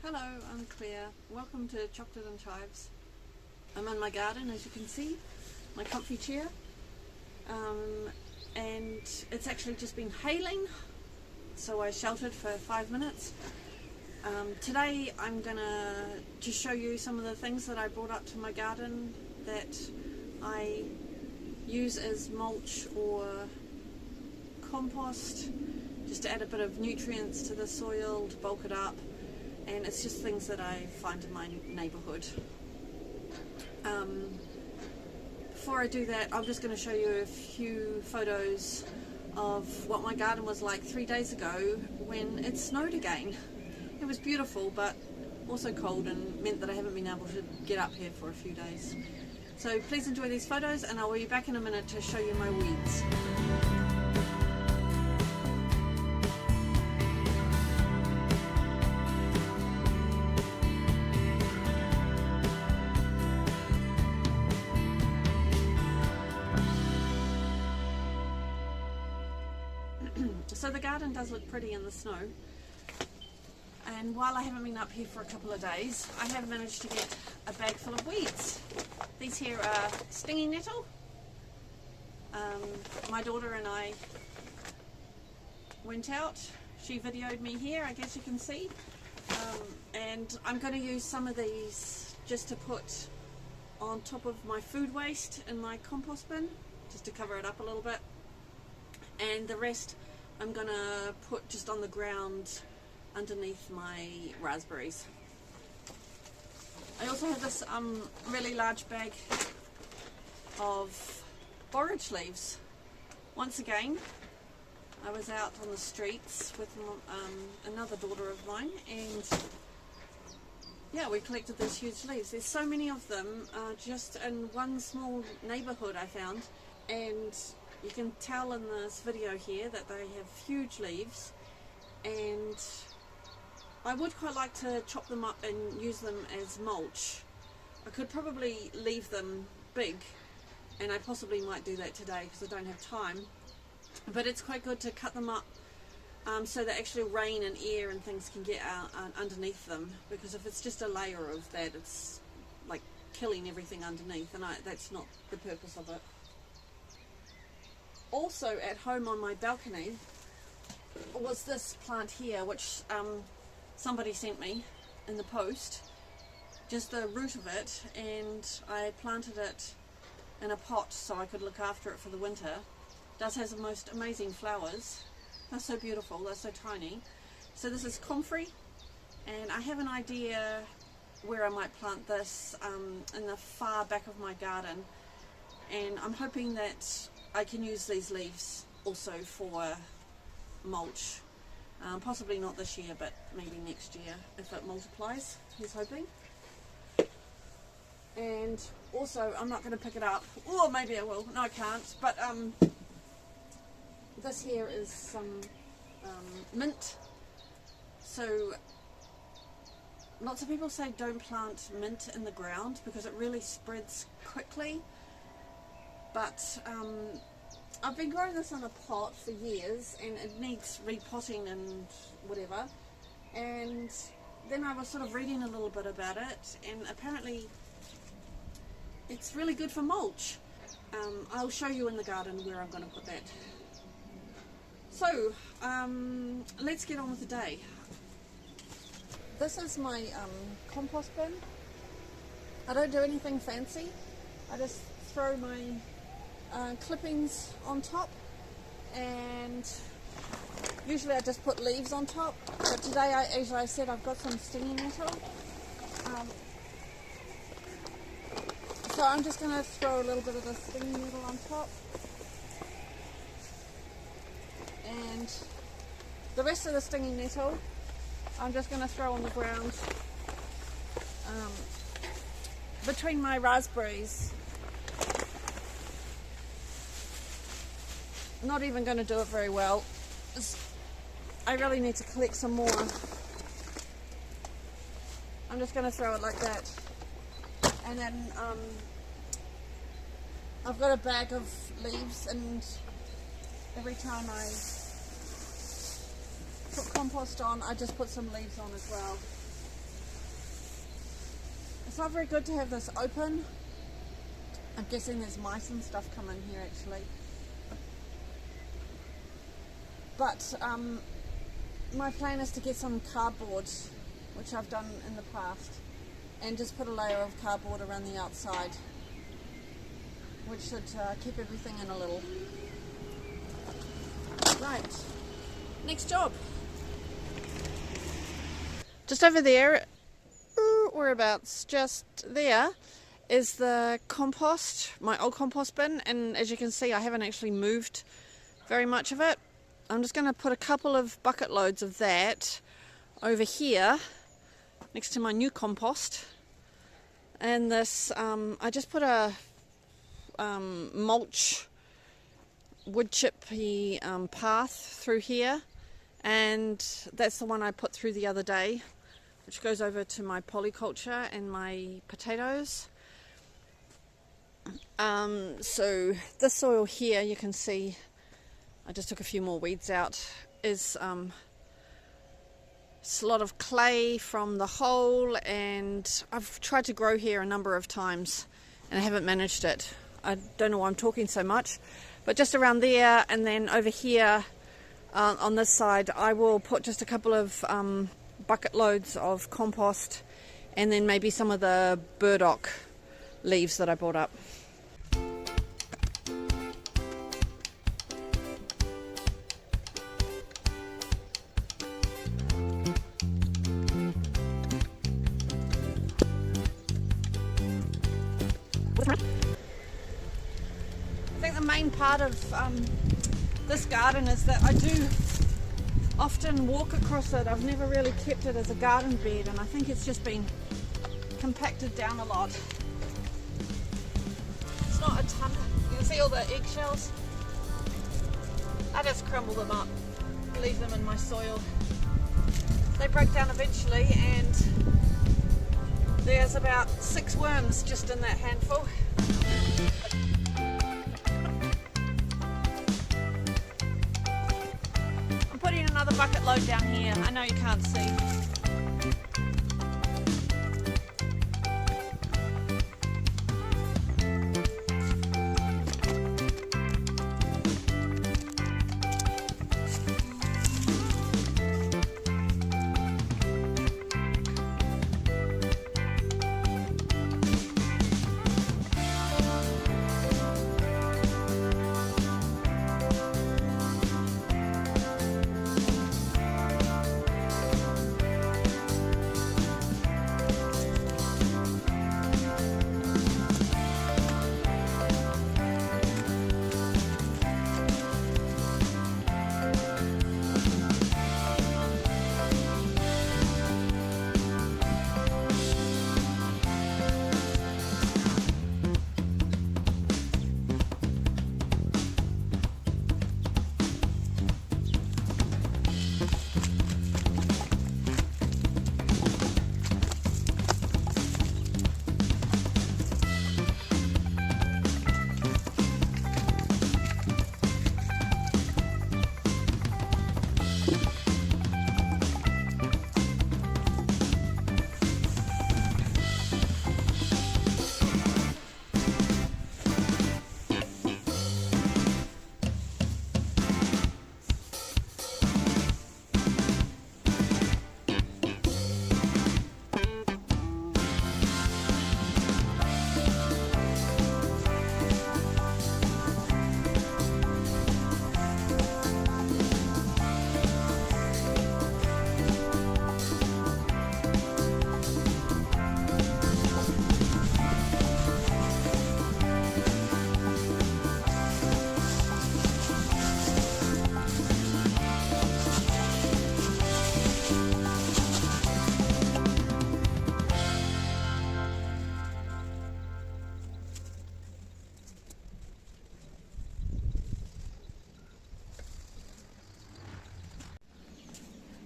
Hello, I'm Claire. Welcome to Chocolate and Chives. I'm in my garden, as you can see, my comfy chair, and it's actually just been hailing, so I sheltered for 5 minutes. Today I'm gonna just show you some of the things that I brought up to my garden that I use as mulch or compost, just to add a bit of nutrients to the soil, to bulk it up. And it's just things that I find in my neighbourhood. Before I do that, I'm just going to show you a few photos of what my garden was like 3 days ago when it snowed again. It was beautiful, but also cold, and meant that I haven't been able to get up here for a few days. So please enjoy these photos, and I'll be back in a minute to show you my weeds. So the garden does look pretty in the snow, and while I haven't been up here for a couple of days, I have managed to get a bag full of weeds. These here are stinging nettle. My daughter and I went out. She videoed me here, I guess you can see, and I'm going to use some of these just to put on top of my food waste in my compost bin, just to cover it up a little bit, and the rest I'm going to put just on the ground underneath my raspberries. I also have this really large bag of borage leaves. Once again, I was out on the streets with another daughter of mine, and yeah, we collected these huge leaves. There's so many of them just in one small neighbourhood I found, and you can tell in this video here that they have huge leaves, and I would quite like to chop them up and use them as mulch. I could probably leave them big, and I possibly might do that today because I don't have time, but it's quite good to cut them up so that actually rain and air and things can get out underneath them, because if it's just a layer of that, it's like killing everything underneath, and that's not the purpose of it. Also at home on my balcony was this plant here, which somebody sent me in the post, just the root of it, and I planted it in a pot so I could look after it for the winter. It does have the most amazing flowers. They're so beautiful, they're so tiny. So this is comfrey, and I have an idea where I might plant this in the far back of my garden, and I'm hoping that I can use these leaves also for mulch. Possibly not this year, but maybe next year if it multiplies, he's hoping. And also, I'm not going to pick it up, or maybe I will, no I can't, but this here is some mint. So lots of people say don't plant mint in the ground because it really spreads quickly. But I've been growing this in a pot for years, and it needs repotting and whatever. And then I was sort of reading a little bit about it, and apparently it's really good for mulch. I'll show you in the garden where I'm going to put that. So let's get on with the day. This is my compost bin. I don't do anything fancy. I just throw my clippings on top, and usually I just put leaves on top, but today, as I said, I've got some stinging nettle, so I'm just going to throw a little bit of the stinging nettle on top, and the rest of the stinging nettle I'm just going to throw on the ground between my raspberries. Not even going to do it very well. I really need to collect some more. I'm just going to throw it like that, and then I've got a bag of leaves, and every time I put compost on, I just put some leaves on as well. It's not very good to have this open. I'm guessing there's mice and stuff come in here actually. But my plan is to get some cardboard, which I've done in the past, and just put a layer of cardboard around the outside, which should keep everything in a little. Right, next job. Just over there, whereabouts, just there, is the compost, my old compost bin, and as you can see I haven't actually moved very much of it. I'm just going to put a couple of bucket loads of that over here next to my new compost, and this I just put a mulch wood chippy path through here, and that's the one I put through the other day, which goes over to my polyculture and my potatoes. So this soil here, you can see I just took a few more weeds out, is it's a lot of clay from the hole, and I've tried to grow here a number of times and I haven't managed it. I don't know why I'm talking so much, but just around there, and then over here on this side I will put just a couple of bucket loads of compost, and then maybe some of the burdock leaves that I brought up. I think the main part of this garden is that I do often walk across it. I've never really kept it as a garden bed, and I think it's just been compacted down a lot. It's not a ton. You can see all the eggshells. I just crumble them up, leave them in my soil. They break down eventually, and there's about 6 worms just in that handful. I'm putting another bucket load down here. I know you can't see.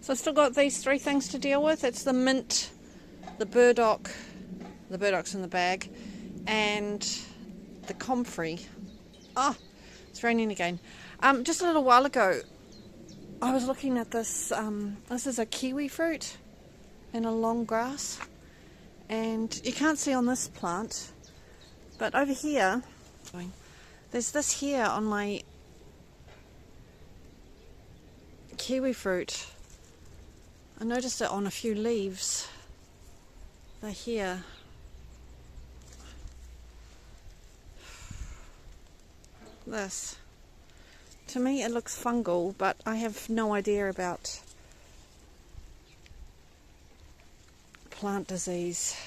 So I've still got these 3 things to deal with. It's the mint, the burdock's in the bag, and the comfrey. Ah, it's raining again. Just a little while ago, I was looking at this. This is a kiwi fruit in a long grass, And you can't see on this plant, but over here, there's this here on my kiwi fruit. I noticed it on a few leaves. They're here. This. To me it looks fungal, but I have no idea about plant disease.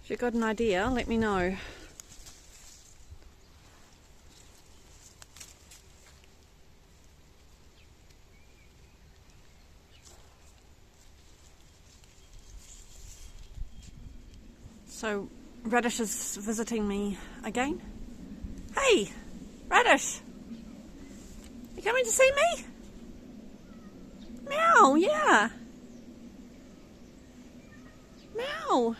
If you've got an idea, let me know. So Radish is visiting me again. Hey, Radish, you coming to see me? Meow, yeah. Meow.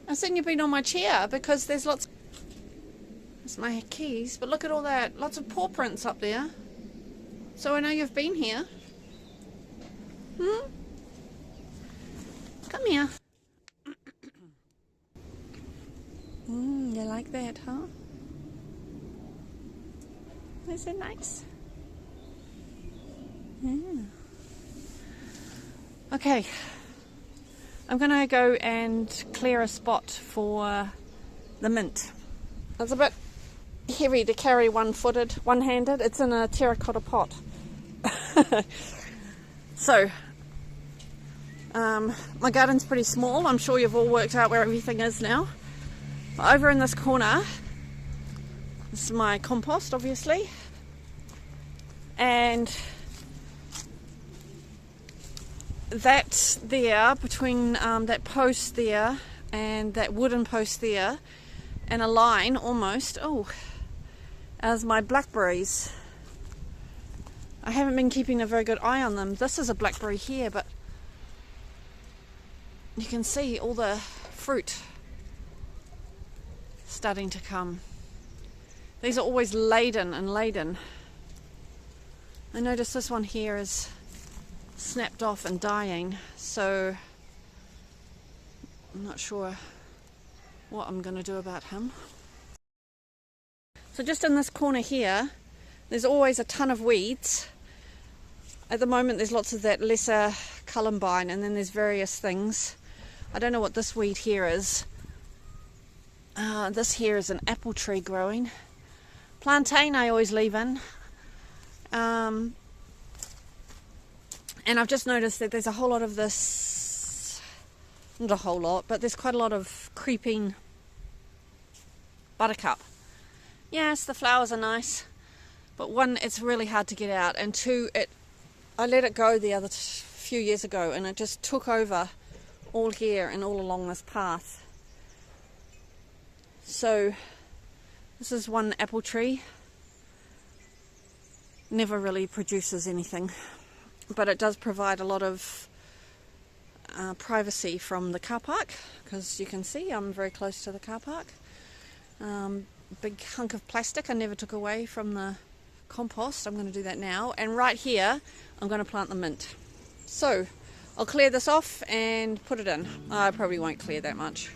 I've seen you've been on my chair because there's lots. There's my keys, but look at all that. Lots of paw prints up there. So I know you've been here. Come here. You like that, huh? Is it nice? Yeah. Okay. I'm going to go and clear a spot for the mint. It's a bit heavy to carry one-handed. It's in a terracotta pot. So, my garden's pretty small. I'm sure you've all worked out where everything is now. Over in this corner, this is my compost, obviously. And that there, between that post there and that wooden post there, and a line almost, as my blackberries. I haven't been keeping a very good eye on them. This is a blackberry here, but you can see all the fruit starting to come. These are always laden and laden. I notice this one here is snapped off and dying, so I'm not sure what I'm going to do about him. So just in this corner here, there's always a ton of weeds. At the moment there's lots of that lesser columbine, and then there's various things. I don't know what this weed here is. This here is an apple tree growing. Plantain I always leave in. And I've just noticed that there's a whole lot of this, not a whole lot, but there's quite a lot of creeping buttercup. Yes, the flowers are nice, but one, it's really hard to get out, and two, I let it go the other few years ago, and it just took over all here and all along this path. So this is one apple tree. Never really produces anything, but it does provide a lot of privacy from the car park, because you can see I'm very close to the car park. Big hunk of plastic I never took away from the compost. I'm going to do that now, and right here I'm going to plant the mint. So I'll clear this off and put it in. I probably won't clear that much.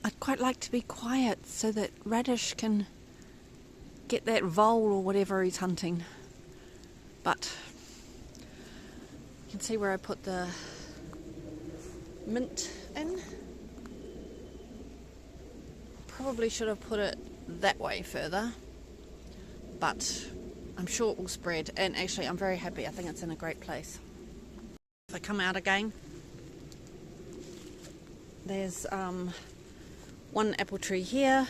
I'd quite like to be quiet so that Radish can get that vole or whatever he's hunting. But you can see where I put the mint in. Probably should have put it that way further, but I'm sure it will spread, and actually I'm very happy. I think it's in a great place. If I come out again, there's one apple tree here,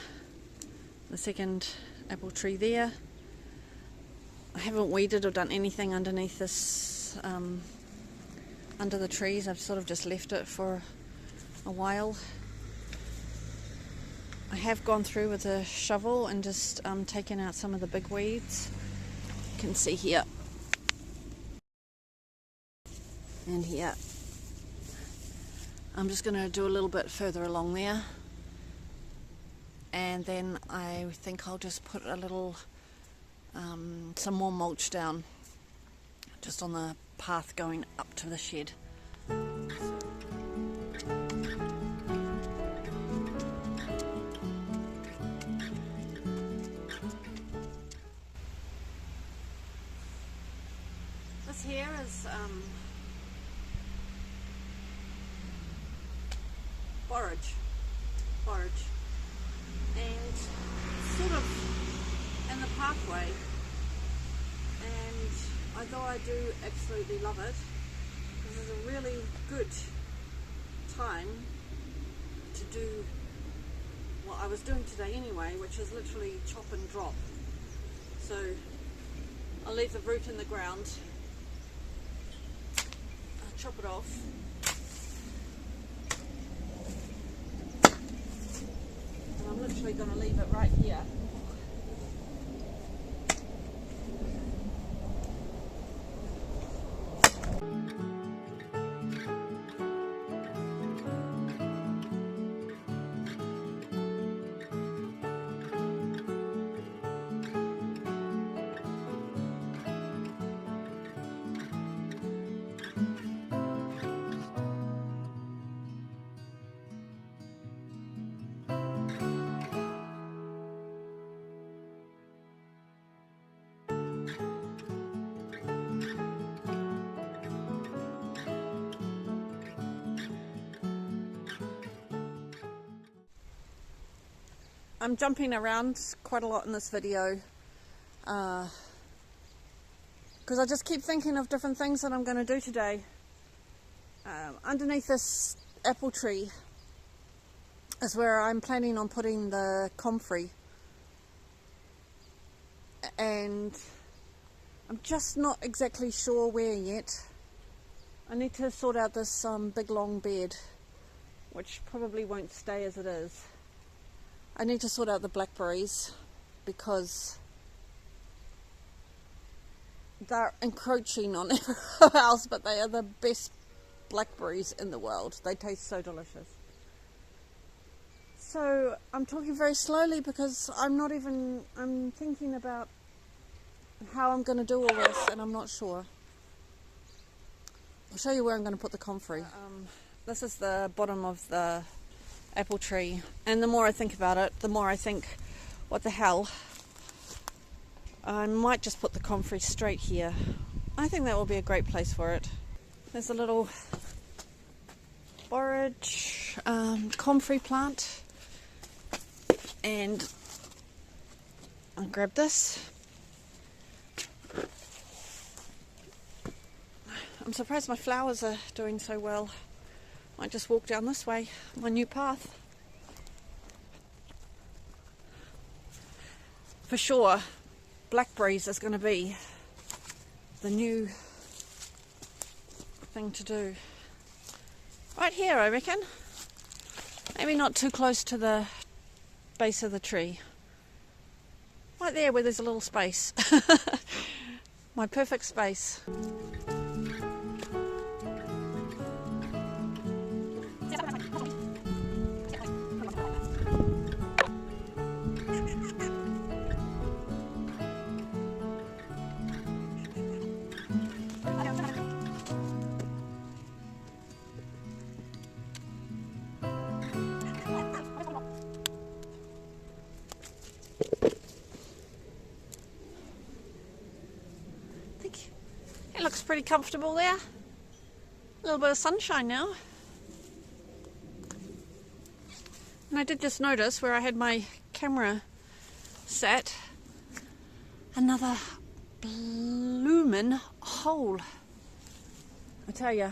the second apple tree there. I haven't weeded or done anything underneath this, under the trees. I've sort of just left it for a while. I have gone through with a shovel and just taken out some of the big weeds. You can see here and here. I'm just going to do a little bit further along there, and then I think I'll just put a little some more mulch down just on the path going up to the shed. This here is borage, and sort of in the pathway, and although I do absolutely love it, this is a really good time to do what I was doing today anyway, which is literally chop and drop. So I'll leave the root in the ground, I'll chop it off, and I'm literally going to leave it right here. I'm jumping around quite a lot in this video because I just keep thinking of different things that I'm going to do today. Underneath this apple tree is where I'm planning on putting the comfrey, and I'm just not exactly sure where yet. I need to sort out this big long bed, which probably won't stay as it is. I need to sort out the blackberries because they're encroaching on everyone else, but they are the best blackberries in the world. They taste so delicious. So I'm talking very slowly because I'm thinking about how I'm going to do all this, and I'm not sure. I'll show you where I'm going to put the comfrey. This is the bottom of the apple tree, and the more I think about it, the more I think, what the hell, I might just put the comfrey straight here. I think that will be a great place for it. There's a little borage comfrey plant, and I'll grab this. I'm surprised my flowers are doing so well. Might just walk down this way, my new path. For sure, blackberries is going to be the new thing to do. Right here, I reckon. Maybe not too close to the base of the tree. Right there where there's a little space. My perfect space. Looks pretty comfortable there. A little bit of sunshine now. And I did just notice where I had my camera sat, another bloomin' hole. I tell ya,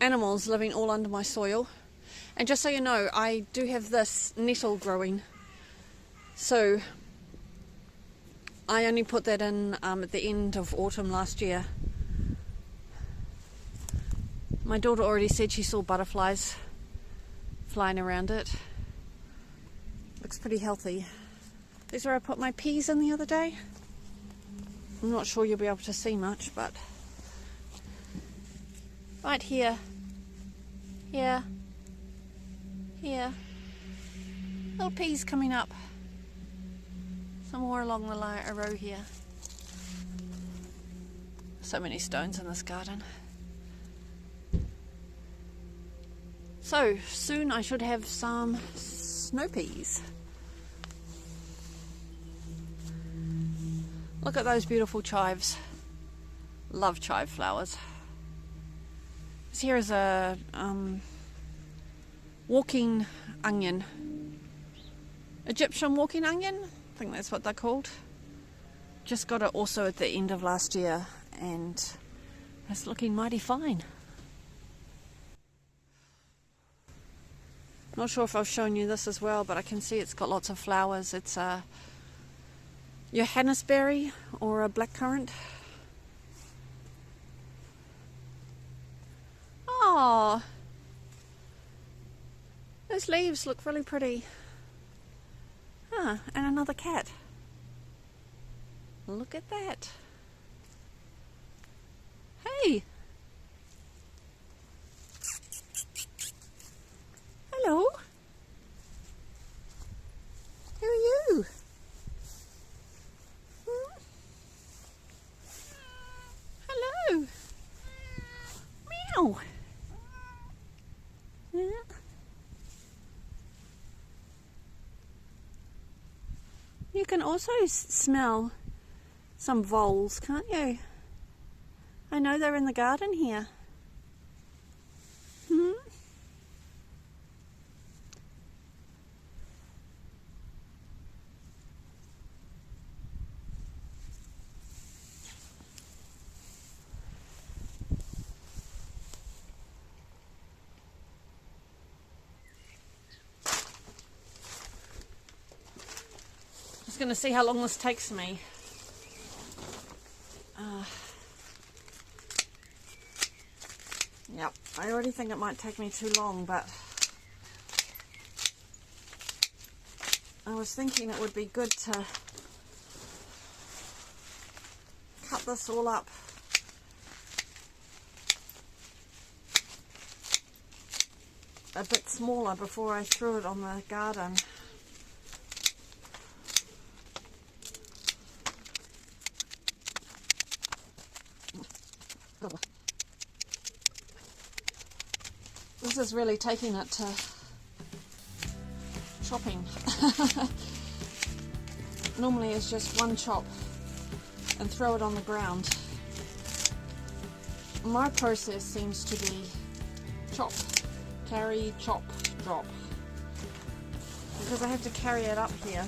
animals living all under my soil. And just so you know, I do have this nettle growing. So I only put that in at the end of autumn last year. My daughter already said she saw butterflies flying around it. Looks pretty healthy. This is where I put my peas in the other day. I'm not sure you'll be able to see much, but right here, here, here, little peas coming up. Some more along the row here. So many stones in this garden. So soon I should have some snow peas. Look at those beautiful chives. Love chive flowers. This here is a walking onion. Egyptian walking onion? I think that's what they're called. Just got it also at the end of last year and it's looking mighty fine. Not sure if I've shown you this as well, but I can see it's got lots of flowers. It's a Johannisberry or a blackcurrant. Oh, those leaves look really pretty. Ah, and another cat. Look at that. Hey. Hello. Who are you? Hello. Meow. Yeah. You can also smell some voles, can't you? I know they're in the garden here. Hmm? Just going to see how long this takes me. Yep, I already think it might take me too long, but I was thinking it would be good to cut this all up. A bit smaller before I threw it on the garden. This is really taking it to chopping. Normally it's just one chop and throw it on the ground. My process seems to be chop, carry, chop, drop. Because I have to carry it up here.